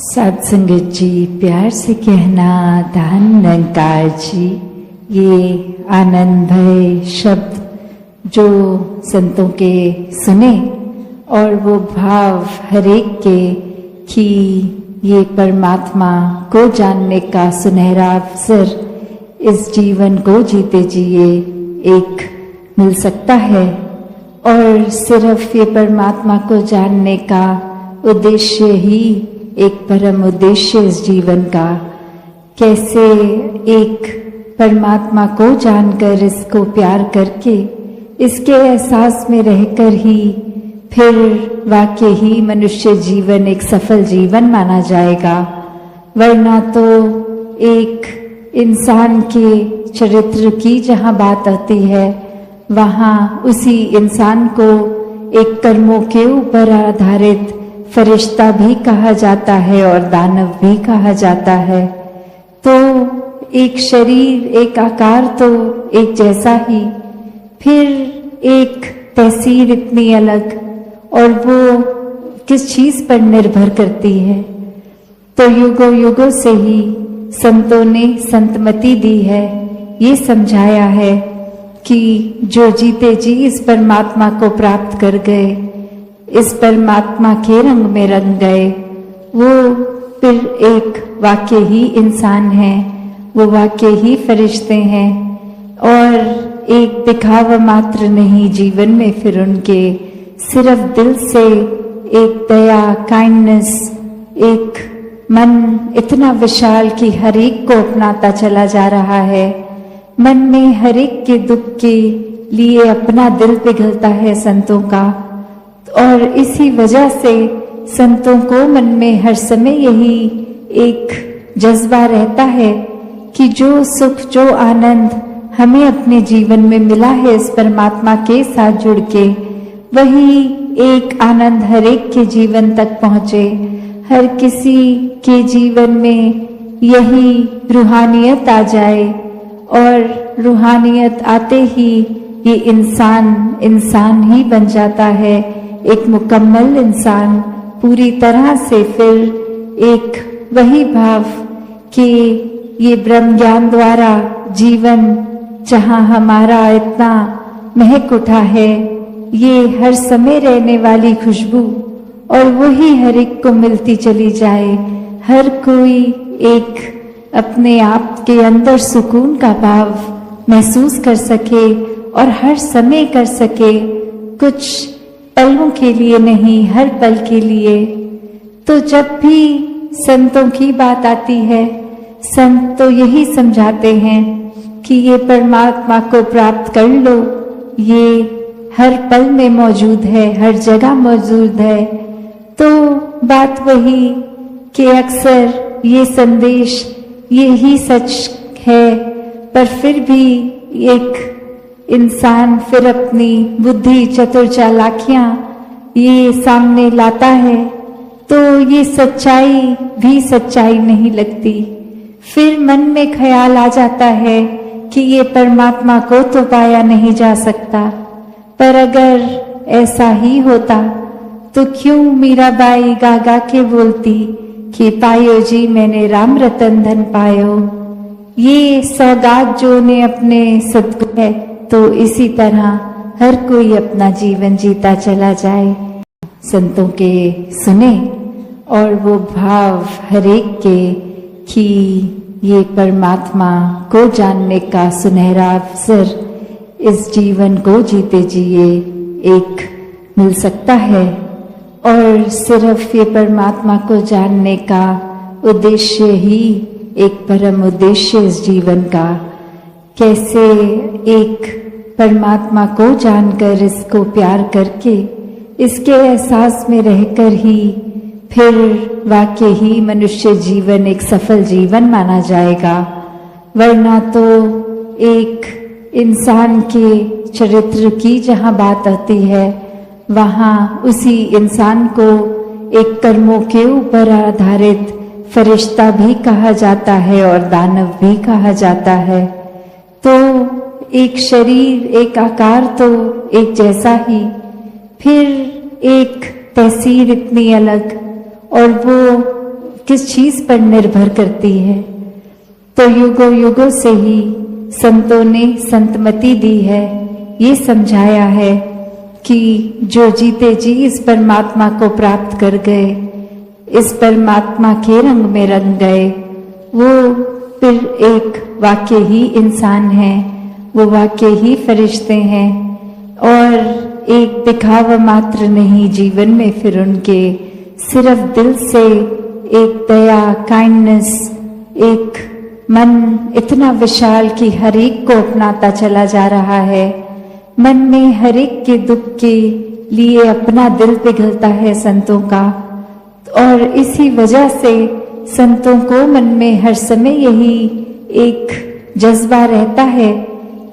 सत्संगत जी, प्यार से कहना धन निरंकार जी। ये आनंद भय शब्द जो संतों के सुने और वो भाव हरेक के कि ये परमात्मा को जानने का सुनहरा अवसर इस जीवन को जीते जिए एक मिल सकता है। और सिर्फ ये परमात्मा को जानने का उद्देश्य ही एक परम उद्देश्य इस जीवन का। कैसे एक परमात्मा को जानकर इसको प्यार करके इसके एहसास में रहकर ही फिर वाकई ही मनुष्य जीवन एक सफल जीवन माना जाएगा। वरना तो एक इंसान के चरित्र की जहाँ बात आती है वहाँ उसी इंसान को एक कर्मों के ऊपर आधारित फरिश्ता भी कहा जाता है और दानव भी कहा जाता है। तो एक शरीर एक आकार तो एक जैसा ही, फिर एक तहसीर इतनी अलग, और वो किस चीज पर निर्भर करती है। तो युगों युगों से ही संतों ने संतमति दी है, ये समझाया है कि जो जीते जी इस परमात्मा को प्राप्त कर गए, इस परमात्मा के रंग में रंग गए, वो फिर एक वाकई ही इंसान है, वो वाकई ही फरिश्ते हैं और एक दिखावा मात्र नहीं जीवन में। फिर उनके सिर्फ दिल से एक दया, काइंडनेस, एक मन इतना विशाल कि हर एक को अपनाता चला जा रहा है। मन में हर एक के दुख के लिए अपना दिल पिघलता है संतों का, और इसी वजह से संतों को मन में हर समय यही एक जज्बा रहता है कि जो सुख, जो आनंद हमें अपने जीवन में मिला है इस परमात्मा के साथ जुड़ के, वही एक आनंद हर एक के जीवन तक पहुँचे। हर किसी के जीवन में यही रूहानियत आ जाए, और रूहानियत आते ही ये इंसान ही बन जाता है, एक मुकम्मल इंसान पूरी तरह से। फिर एक वही भाव कि ये ब्रह्म ज्ञान द्वारा जीवन जहाँ हमारा इतना महक उठा है, ये हर समय रहने वाली खुशबू, और वही हर एक को मिलती चली जाए। हर कोई एक अपने आप के अंदर सुकून का भाव महसूस कर सके और हर समय कर सके, कुछ पलों के लिए नहीं, हर पल के लिए। तो जब भी संतों की बात आती है, संत तो यही समझाते हैं कि ये परमात्मा को प्राप्त कर लो, ये हर पल में मौजूद है, हर जगह मौजूद है। तो बात वही कि अक्सर ये संदेश यही सच है, पर फिर भी एक इंसान फिर अपनी बुद्धि, चतुर चालाकियां ये सामने लाता है, तो ये सच्चाई भी सच्चाई नहीं लगती। फिर मन में ख्याल आ जाता है कि ये परमात्मा को तो पाया नहीं जा सकता। पर अगर ऐसा ही होता तो क्यों मीराबाई गा गा के बोलती कि पायो जी मैंने राम रतन धन पायो। ये सौगात जो ने अपने सद्गुरु है, तो इसी तरह हर कोई अपना जीवन जीता चला जाए। संतों के सुने और वो भाव हरेक के कि ये परमात्मा को जानने का सुनहरा अवसर इस जीवन को जीते जिए एक मिल सकता है। और सिर्फ ये परमात्मा को जानने का उद्देश्य ही एक परम उद्देश्य इस जीवन का। कैसे एक परमात्मा को जानकर इसको प्यार करके इसके एहसास में रहकर ही फिर वाकई ही मनुष्य जीवन एक सफल जीवन माना जाएगा। वरना तो एक इंसान के चरित्र की जहाँ बात आती है वहाँ उसी इंसान को एक कर्मों के ऊपर आधारित फरिश्ता भी कहा जाता है और दानव भी कहा जाता है। तो एक शरीर एक आकार तो एक जैसा ही, फिर एक तहसीर इतनी अलग, और वो किस चीज पर निर्भर करती है। तो युगों युगों से ही संतों ने संतमति दी है, ये समझाया है कि जो जीते जी इस परमात्मा को प्राप्त कर गए, इस परमात्मा के रंग में रंग गए, वो फिर एक वाक्य ही इंसान है, वो वाक्य ही फरिश्ते हैं और एक दिखावा मात्र नहीं जीवन में फिर उनके, सिर्फ दिल से एक दया, काइंडनेस, एक मन इतना विशाल कि हर एक को अपनाता चला जा रहा है। मन में हर एक के दुख के लिए अपना दिल पिघलता है संतों का, और इसी वजह से संतों को मन में हर समय यही एक जज्बा रहता है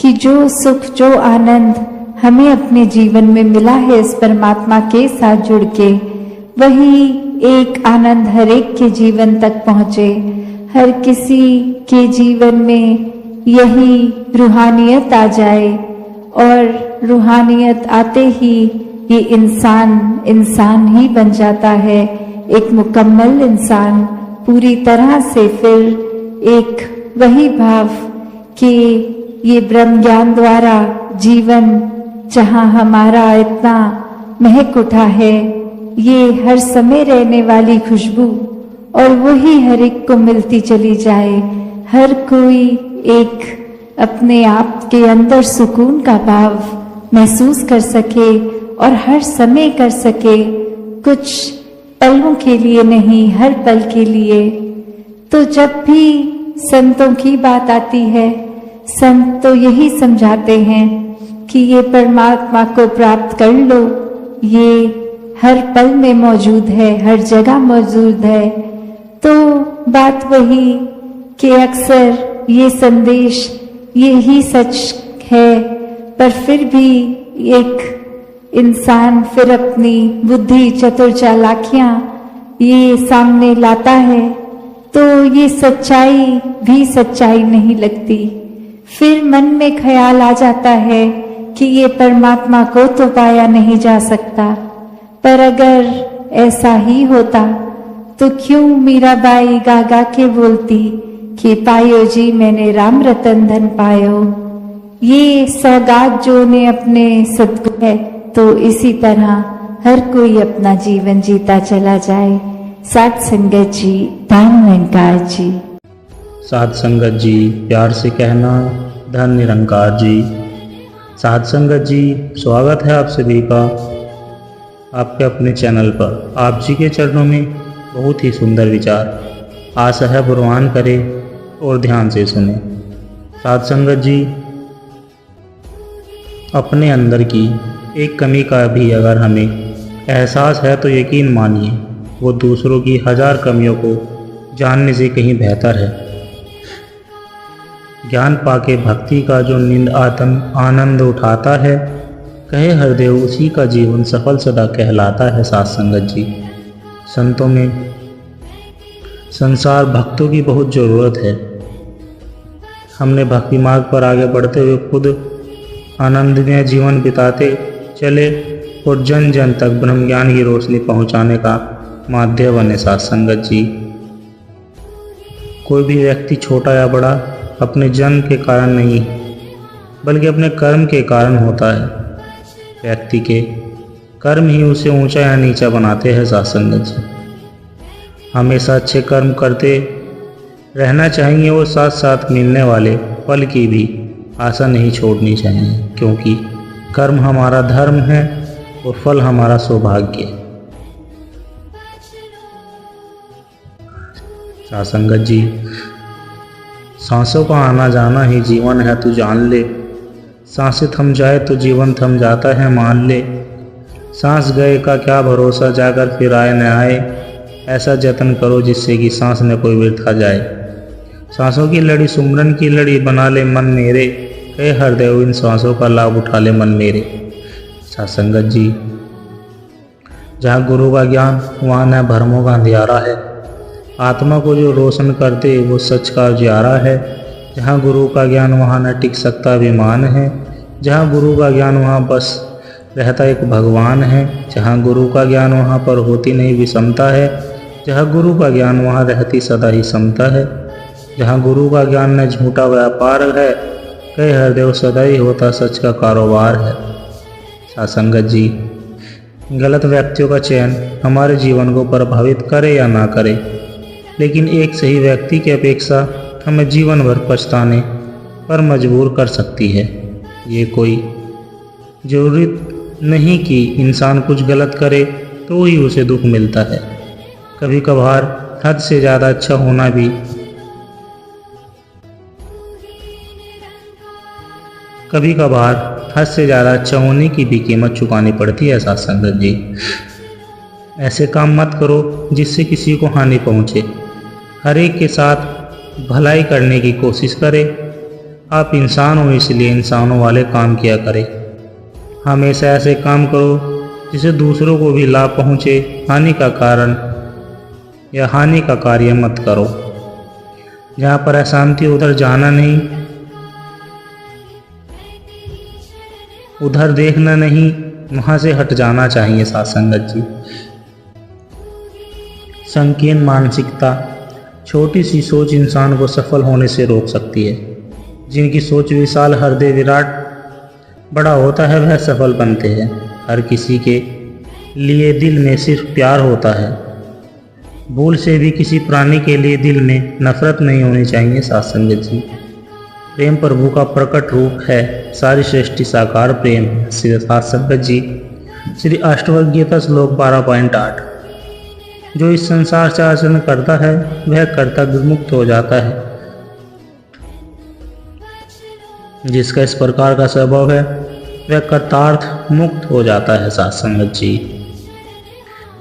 कि जो सुख, जो आनंद हमें अपने जीवन में मिला है इस परमात्मा के साथ जुड़ के, वही एक आनंद हर एक के जीवन तक पहुँचे। हर किसी के जीवन में यही रूहानियत आ जाए, और रूहानियत आते ही ये इंसान ही बन जाता है, एक मुकम्मल इंसान, पूरी तरह से फिर एक वही भाव कि ये ब्रह्म ज्ञान द्वारा जीवन जहाँ हमारा इतना महक उठा है, ये हर समय रहने वाली खुशबू, और वही हर एक को मिलती चली जाए। हर कोई एक अपने आप के अंदर सुकून का भाव महसूस कर सके और हर समय कर सके, कुछ पलों के लिए नहीं, हर पल के लिए। तो जब भी संतों की बात आती है, संत तो यही समझाते हैं कि ये परमात्मा को प्राप्त कर लो, ये हर पल में मौजूद है, हर जगह मौजूद है। तो बात वही कि अक्सर ये संदेश यही सच है, पर फिर भी एक इंसान फिर अपनी बुद्धि, चतुर चालाकियां ये सामने लाता है, तो ये सच्चाई भी सच्चाई नहीं लगती। फिर मन में ख्याल आ जाता है कि ये परमात्मा को तो पाया नहीं जा सकता। पर अगर ऐसा ही होता तो क्यों मीराबाई गा गा के बोलती कि पायो जी मैंने राम रतन धन पायो। ये सौगात जो ने अपने सदगुरु है, तो इसी तरह हर कोई अपना जीवन जीता चला जाए। साध संगत जी, धन निरंकार जी। साध संगत जी, प्यार से कहना धन निरंकार जी। साध संगत जी, स्वागत है आप सभी का आपके अपने चैनल पर। आप जी के चरणों में बहुत ही सुंदर विचार, आशा है बुरवान करे और ध्यान से सुने। साध संगत जी, अपने अंदर की एक कमी का भी अगर हमें एहसास है तो यकीन मानिए वो दूसरों की 1000 कमियों को जानने से कहीं बेहतर है। ज्ञान पाके भक्ति का जो नींद आनंद उठाता है, कहे हरदेव उसी का जीवन सफल सदा कहलाता है। साध संगत जी, संतों में संसार भक्तों की बहुत ज़रूरत है। हमने भक्ति मार्ग पर आगे बढ़ते हुए खुद आनंदमय जीवन बिताते चले और जन जन तक ब्रह्म ज्ञान की रोशनी पहुंचाने का माध्यम बने। साध संगत जी, कोई भी व्यक्ति छोटा या बड़ा अपने जन्म के कारण नहीं बल्कि अपने कर्म के कारण होता है। व्यक्ति के कर्म ही उसे ऊंचा या नीचा बनाते हैं। साध संगत जी, हमेशा अच्छे कर्म करते रहना चाहिए और साथ साथ मिलने वाले फल की भी आशा नहीं छोड़नी चाहिए, क्योंकि कर्म हमारा धर्म है और फल हमारा सौभाग्य। साध संगत जी, सांसों का आना जाना ही जीवन है, तू जान ले। सांसें थम जाए तो जीवन थम जाता है, मान ले। सांस गए का क्या भरोसा, जाकर फिर आए न आए। ऐसा जतन करो जिससे कि सांस न कोई व्यर्थ जाए। सांसों की लड़ी सुमरन की लड़ी, बना ले मन मेरे। कहे हरदेव इन सांसों का लाभ उठा ले मन मेरे। साध संगत जी, जहाँ गुरु का ज्ञान वहाँ न भरमों का अंधियारा है। आत्मा को जो रोशन करते वो सच का उजियारा है। जहाँ गुरु का ज्ञान वहाँ न टिक सकता अभिमान है। जहाँ गुरु का ज्ञान वहाँ बस रहता एक भगवान है। जहाँ गुरु का ज्ञान वहाँ पर होती नहीं विषमता है। जहाँ गुरु का ज्ञान वहाँ रहती सदा ही समता है। जहाँ गुरु का ज्ञान न झूठा व्यापार है, कहे हरदेव सदा ही होता सच का कारोबार है। सासंगत जी, गलत व्यक्तियों का चयन हमारे जीवन को प्रभावित करे या ना करे, लेकिन एक सही व्यक्ति की अपेक्षा हमें जीवन भर पछताने पर मजबूर कर सकती है। ये कोई जरूरी नहीं कि इंसान कुछ गलत करे तो ही उसे दुख मिलता है। कभी कभार हद से ज़्यादा अच्छा होना भी कभी कभार हद से ज़्यादा अच्छा होने की भी कीमत चुकानी पड़ती है। सत्संगत जी, ऐसे काम मत करो जिससे किसी को हानि पहुँचे। हर एक के साथ भलाई करने की कोशिश करें। आप इंसान हो, इसलिए इंसानों वाले काम किया करें। हमेशा ऐसे काम करो जिससे दूसरों को भी लाभ पहुँचे। हानि का कारण या हानि का कार्य मत करो। जहाँ पर अशांति उधर जाना नहीं, उधर देखना नहीं, वहाँ से हट जाना चाहिए। सत्संगत जी, संकीर्ण मानसिकता, छोटी सी सोच इंसान को सफल होने से रोक सकती है। जिनकी सोच विशाल, हृदय विराट बड़ा होता है, वह सफल बनते हैं। हर किसी के लिए दिल में सिर्फ प्यार होता है। भूल से भी किसी प्राणी के लिए दिल में नफरत नहीं होनी चाहिए। सत्संगत जी, प्रेम प्रभु का प्रकट रूप है। सारी सृष्टि साकार प्रेम है। सत्संगत जी, श्री अष्टवक्र गीता श्लोक 12.8, जो इस संसार से आचरण करता है वह कर्तव्य मुक्त हो जाता है। जिसका इस प्रकार का स्वभाव है वह कर्तार्थ मुक्त हो जाता है। सत्संगत जी,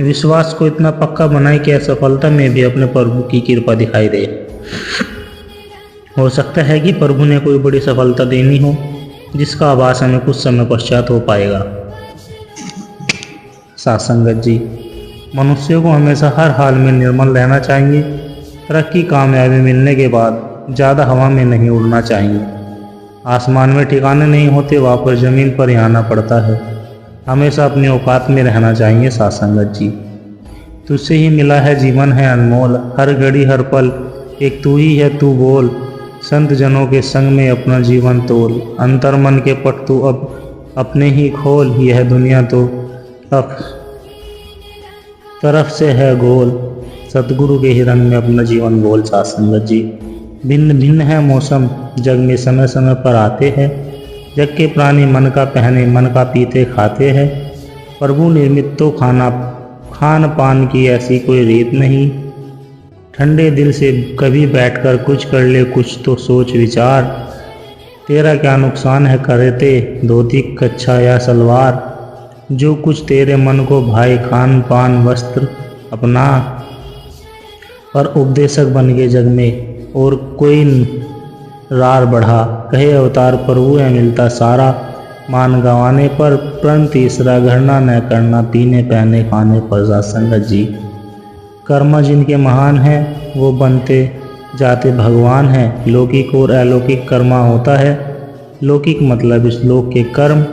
विश्वास को इतना पक्का बनाए कि असफलता में भी अपने प्रभु की कृपा दिखाई दे। हो सकता है कि प्रभु ने कोई बड़ी सफलता देनी हो जिसका आभास हमें कुछ समय पश्चात हो पाएगा। सत्संगत जी, मनुष्य को हमेशा हर हाल में निर्मल रहना चाहिए। तरक्की कामयाबी मिलने के बाद ज़्यादा हवा में नहीं उड़ना चाहिए। आसमान में ठिकाने नहीं होते, वापस ज़मीन पर ही आना पड़ता है। हमेशा अपनी औकात में रहना चाहिए। सत्संगत जी, तुझसे ही मिला है जीवन है अनमोल। हर घड़ी हर पल एक तू ही है, तू बोल। संत जनों के संग में अपना जीवन तोल। अंतर मन के पट तू अब अपने ही खोल। यह दुनिया तो तरफ से है गोल। सतगुरु के ही रंग में अपना जीवन गोल। सत्संगत जी, भिन्न भिन्न है मौसम, जग में समय समय पर आते हैं। जग के प्राणी मन का पहने, मन का पीते खाते हैं। प्रभु निर्मित तो खान पान की ऐसी कोई रीत नहीं। ठंडे दिल से कभी बैठकर कुछ कर ले, कुछ तो सोच विचार। तेरा क्या नुकसान है करते धोती कच्छा या सलवार। जो कुछ तेरे मन को भाई, खान पान वस्त्र अपना। पर उपदेशक बन गए जग में और कोई रार बढ़ा। कहे अवतार प्रभु है मिलता सारा। मान गंवाने पर प्रण तीसरा, घरना न करना पीने पहने खाने पर। सत्संगत जी, कर्म जिनके महान हैं वो बनते जाते भगवान हैं। लौकिक और अलौकिक कर्मा होता है। लौकिक मतलब इस लोक के कर्म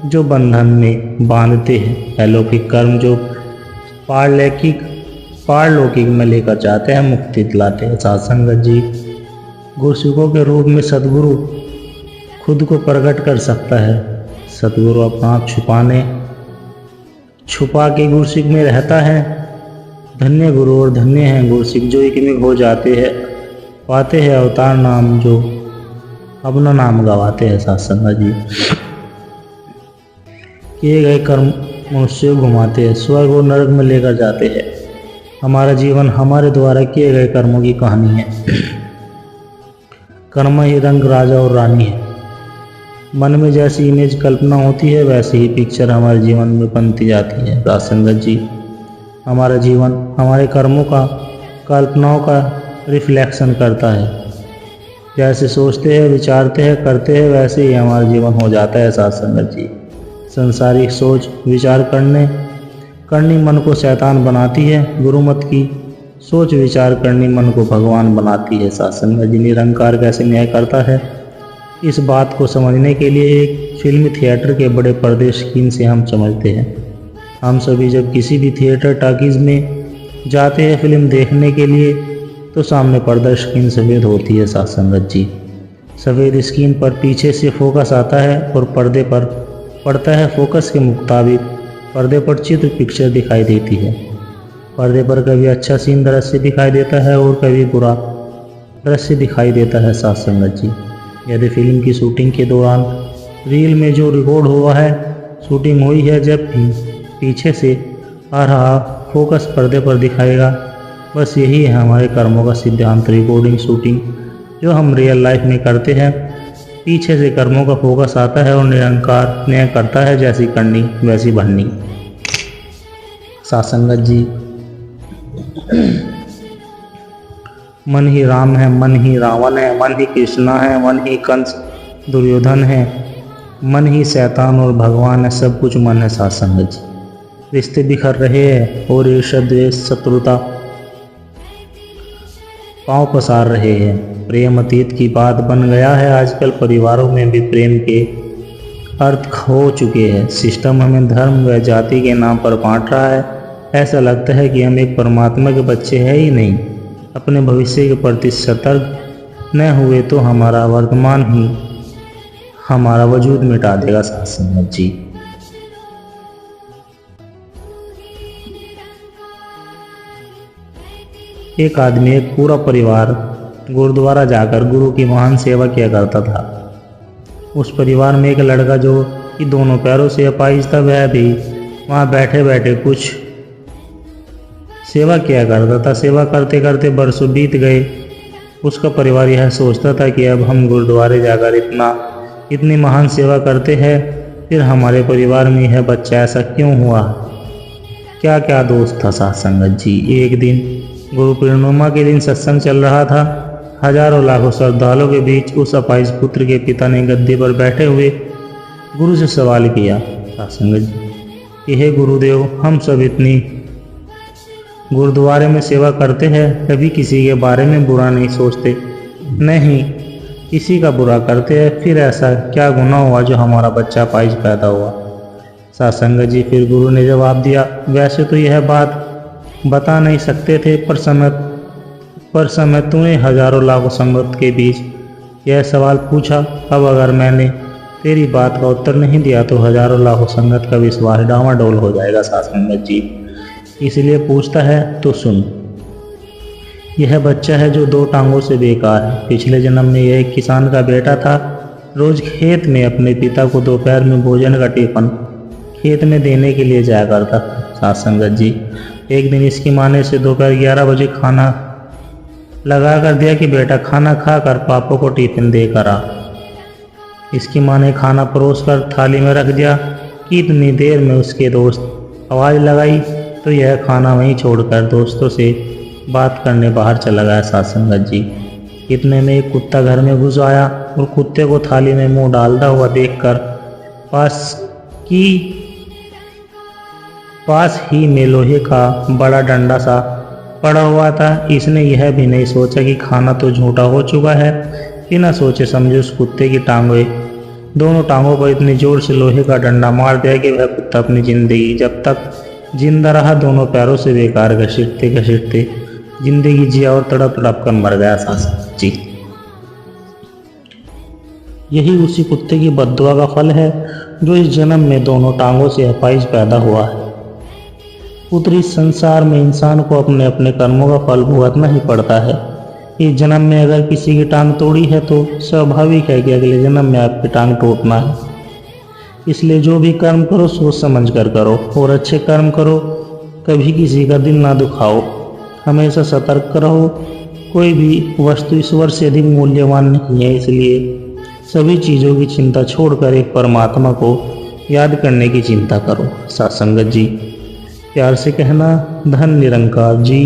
जो बंधन में बांधते हैं। अलौकिक कर्म जो पारलौकिक में लेकर जाते हैं, मुक्ति दिलाते हैं। सत्संगत जी, गुरसिखों के रूप में सतगुरु खुद को प्रकट कर सकता है। सतगुरु अपना आप छुपा के गुरसिख में रहता है। धन्य गुरु और धन्य हैं गुरसिख जो एक में हो जाते हैं, पाते हैं अवतार नाम, जो अपना नाम गवाते हैं। सत्संगत जी, किए गए कर्म मनुष्य को घुमाते हैं, स्वर्ग और नरक में लेकर जाते हैं। हमारा जीवन हमारे द्वारा किए गए कर्मों की कहानी है। कर्म ही रंग राजा और रानी है। मन में जैसी इमेज कल्पना होती है वैसी ही पिक्चर हमारे जीवन में बनती जाती है। सत्संगत जी, हमारा जीवन हमारे कर्मों का, कल्पनाओं का रिफ्लेक्शन करता है। जैसे सोचते हैं, विचारते हैं, करते हैं, वैसे ही हमारा जीवन हो जाता है। सत्संगत जी, संसारिक सोच विचार करनी मन को शैतान बनाती है। गुरुमत की सोच विचार करनी मन को भगवान बनाती है। सत्संगत जी, निरंकार कैसे न्याय करता है, इस बात को समझने के लिए एक फिल्मी थिएटर के बड़े पर्दे स्क्रीन से हम समझते हैं। हम सभी जब किसी भी थिएटर टाकीज़ में जाते हैं फिल्म देखने के लिए तो सामने पर्दा स्क्रीन सफ़ेद होती है साथ संगत जी। सफ़ेद स्क्रीन पर पीछे से फोकस आता है और पर्दे पर पड़ता है फोकस के मुताबिक पर्दे पर चित्र पिक्चर दिखाई देती है। पर्दे पर कभी अच्छा सीन दृश्य दिखाई देता है और कभी बुरा दृश्य दिखाई देता है साथ संगत जी। यदि फिल्म की शूटिंग के दौरान रील में जो रिकॉर्ड हुआ है, शूटिंग हुई है, जब भी पीछे से आ रहा फोकस पर्दे पर दिखाएगा, बस यही है हमारे कर्मों का सिद्धांत। रिकॉर्डिंग शूटिंग जो हम रियल लाइफ में करते हैं, पीछे से कर्मों का फोकस आता है और निरंकार न्याय करता है, जैसी करनी वैसी बननी। सासंगत जी, मन ही राम है, मन ही रावण है, मन ही कृष्णा है, मन ही कंस दुर्योधन है, मन ही शैतान और भगवान है, सब कुछ मन है सासंगत जी। रिश्ते बिखर रहे हैं और ईर्ष्या द्वेष शत्रुता पांव पसार रहे हैं। प्रेम अतीत की बात बन गया है, आजकल परिवारों में भी प्रेम के अर्थ खो चुके हैं। सिस्टम हमें धर्म व जाति के नाम पर बांट रहा है। ऐसा लगता है कि हम एक परमात्मा के बच्चे हैं ही नहीं। अपने भविष्य के प्रति सतर्क न हुए तो हमारा वर्तमान ही हमारा वजूद मिटा देगा सासंगत जी। एक आदमी, एक पूरा परिवार गुरुद्वारा जाकर गुरु की महान सेवा किया करता था। उस परिवार में एक लड़का जो कि दोनों पैरों से अपाहिज था, वह भी वहाँ बैठे बैठे कुछ सेवा किया करता था। सेवा करते करते बरसों बीत गए। उसका परिवार यह सोचता था कि अब हम गुरुद्वारे जाकर इतनी महान सेवा करते हैं, फिर हमारे परिवार में यह बच्चा ऐसा क्यों हुआ? क्या क्या दोस्त था सासंगत जी। एक दिन गुरु पूर्णिमा के दिन सत्संग चल रहा था। हजारों लाखों श्रद्धालुओं के बीच उस अपाहिज पुत्र के पिता ने गद्दे पर बैठे हुए गुरु से सवाल किया सासंगत जी कि हे गुरुदेव, हम सब इतनी गुरुद्वारे में सेवा करते हैं, कभी किसी के बारे में बुरा नहीं सोचते, नहीं किसी का बुरा करते हैं, फिर ऐसा क्या गुनाह हुआ जो हमारा बच्चा अपाहिज पैदा हुआ? सासंगत जी, फिर गुरु ने जवाब दिया, वैसे तो यह बात बता नहीं सकते थे, पर समय तूने हजारों लाखों संगत के बीच यह सवाल पूछा। अब अगर मैंने तेरी बात का उत्तर नहीं दिया तो हजारों लाखों संगत का विश्वास डामाडोल हो जाएगा सासंगत जी। इसलिए पूछता है तो सुन। यह बच्चा है जो 2 टांगों से बेकार है। पिछले जन्म में यह एक किसान का बेटा था। रोज खेत में अपने पिता को दोपहर में भोजन का टिफिन खेत में देने के लिए जाया करता था सासंगत जी। एक दिन इसकी माँ ने इसे दोपहर 11 बजे खाना लगा कर दिया कि बेटा खाना खा कर पापा को टिफिन देकर आ। इसकी माँ ने खाना परोस कर थाली में रख दिया कि इतनी देर में उसके दोस्त आवाज़ लगाई तो यह खाना वहीं छोड़कर दोस्तों से बात करने बाहर चला गया सासंगत जी। इतने में एक कुत्ता घर में घुस आया और कुत्ते को थाली में मुंह डालता हुआ देखकर पास ही में लोहे का बड़ा डंडा सा पड़ा हुआ था। इसने यह भी नहीं सोचा कि खाना तो झूठा हो चुका है। बिना सोचे समझे उस कुत्ते की दोनों टांगों पर इतनी जोर से लोहे का डंडा मार दिया कि वह कुत्ता अपनी जिंदगी जब तक जिंदा रहा दोनों पैरों से बेकार घसीटते घसीटते जिंदगी जिया और तड़प तड़प कर मर गया सासंगत जी। यही उसी कुत्ते की बद्दुआ का फल है जो इस जन्म में दोनों टांगों से अपाहिज पैदा हुआ है। पुत्र, इस संसार में इंसान को अपने अपने कर्मों का फल भुगतना ही पड़ता है। इस जन्म में अगर किसी की टांग तोड़ी है तो स्वाभाविक है कि अगले जन्म में आपकी टांग टूटना है। इसलिए जो भी कर्म करो सोच समझ कर करो और अच्छे कर्म करो। कभी किसी का दिल ना दुखाओ। हमेशा सतर्क रहो। कोई भी वस्तु ईश्वर से अधिक मूल्यवान नहीं है, इसलिए सभी चीज़ों की चिंता छोड़कर एक परमात्मा को याद करने की चिंता करो सासंगत जी। प्यार से कहना, धन निरंकार जी।